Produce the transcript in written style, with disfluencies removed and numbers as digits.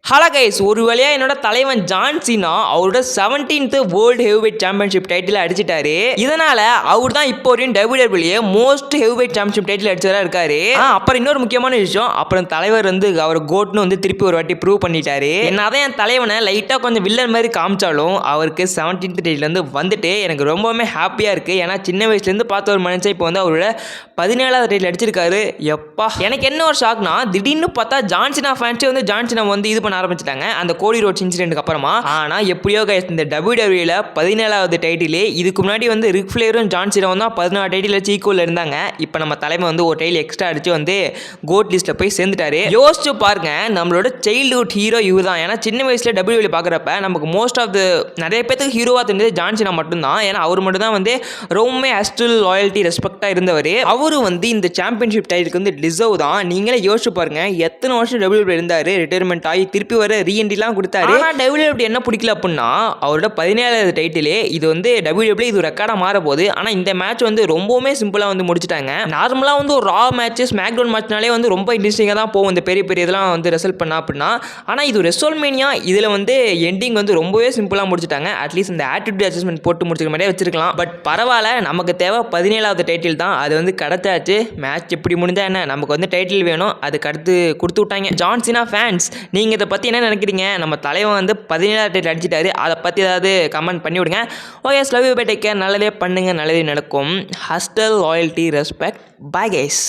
Hello guys, ஒரு வழியாக என்னோட தலைவன் ஜான் சீனா அவரோட 17th world heavyweight championship title அடிச்சிட்டாரு. இதனால அவர் தான் இப்போ வரையும் WWE most heavyweight championship title அடிச்சதா இருக்காரு. அப்புறம் இன்னொரு முக்கியமான விஷயம், அப்புறம் தலைவர் வந்து அவர் கோட்னு வந்து திருப்பி ஒரு வாட்டி ப்ரூவ் பண்ணிட்டாரு. என்னதான் என் தலைவனை லைட்டாக கொஞ்சம் வில்லன் மாதிரி காமிச்சாலும் அவருக்கு 17th டைட்டில் வந்து வந்துட்டு எனக்கு ரொம்பவுமே ஹாப்பியாக இருக்குது. ஏன்னா சின்ன வயசுலேருந்து பார்த்த ஒரு மனுஷன் இப்போ வந்து அவரோட 17வது டைட்டில் அடிச்சிருக்காரு. எப்பா, எனக்கு என்ன ஒரு ஷாக்னா, திடீர்னு பார்த்தா ஜான் சீனா ஃபேன்ஸே வந்து ஜான் சீனா வந்து இது பண்ண ஆரம்பிச்சிட்டாங்க அந்த கோடி ரோட்ஸ் இன்சிடென்ட்க்கு அப்புறமா. ஆனா எப்படியோ கைஸ், இந்த WWE 17வது டைட்டில் இதுக்கு முன்னாடி வந்து ரிக் ஃப்ளேரும் ஜான் சீனாவும் தான் 14 டைட்டில் ஈக்குவல் இருந்தாங்க. இப்போ நம்ம தலைமை வந்து ஒரு டைட்டில் எக்ஸ்ட்ரா அடிச்சு வந்து கோட் லிஸ்ட்ல போய் சேர்ந்துட்டாரு. யோசிச்சு பாருங்க, நம்மளோட சைல்ட்ஹுட் ஹீரோ இவர் தான். ஏன்னா சின்ன வயசுல WWE பார்க்குறப்ப நமக்கு மோஸ்ட் ஆஃப் த நிறைய பேருக்கு ஹீரோவா தெரிஞ்சது ஜான் சீனா மட்டும்தான். ஏன்னா அவர் மட்டும் தான் வந்து ரொம்ப ஹஸ்டில் லாயல்ட்டி ரெஸ்பெக்டா இருந்தவர். அவரு வந்து இந்த சாம்பியன்ஷிப் டைட்டிலுக்கு வந்து டிசர்வ் தான். நீங்களே யோசிச்சு பாருங்க, எத்தனை வருஷம் WWE இருந்தாரு, ரிட்டையர்மெண்ட் ஆகி திருப்பி வர ரீஎன்ட்ரிலாம் கொடுத்தாரு. ஆனால் WWE என்ன பிடிக்கல அப்படின்னா, அவரோட 17வது டைட்டிலே இது வந்து WWE இது ரெக்கார்டாக மாற போகுது. ஆனால் இந்த மேட்ச் வந்து ரொம்பவுமே சிம்பிளாக வந்து முடிச்சிட்டாங்க. நார்மலாக வந்து ஒரு ரா மேட்ச் ஸ்மாக் டவுன் மேட்ச்னாலே வந்து ரொம்ப இன்ட்ரெஸ்டிங்காக தான் போகும் இந்த பெரிய பெரிய இதெல்லாம் வந்து ரிசல்ட் பண்ணா அப்படின்னா. ஆனால் இது ரெசல்மேனியா, இதில் வந்து எண்டிங் வந்து ரொம்பவே சிம்பிளாக முடிச்சிட்டாங்க. அட்லீஸ்ட் இந்த ஆட்டிடியூட் அட்ஜஸ்ட்மெண்ட் போட்டு முடிச்சிருக்க மாதிரியே வச்சிருக்கலாம். பட் பரவாயில்ல, நமக்கு தேவை 17வது டைட்டில் தான். அது வந்து கிடைச்சாச்சு. மேட்ச் எப்படி முடிஞ்சா என்ன, நமக்கு வந்து டைட்டில் வேணும். அதுக்கு அடுத்து கொடுத்து விட்டாங்க. ஜான் சீனா ஃபேன்ஸ், நீங்கள் இதை பற்றி என்ன நினைக்கிறீங்க? நம்ம தலைவன் வந்து 17வது டைட்டில் அடிச்சிட்டாரு, அதை பற்றி ஏதாவது கமெண்ட் பண்ணி விடுங்க. Okay, love you, bye take care. நல்லதே பண்ணுங்க, நல்லதே நடக்கும். Hustle loyalty respect. Bye guys.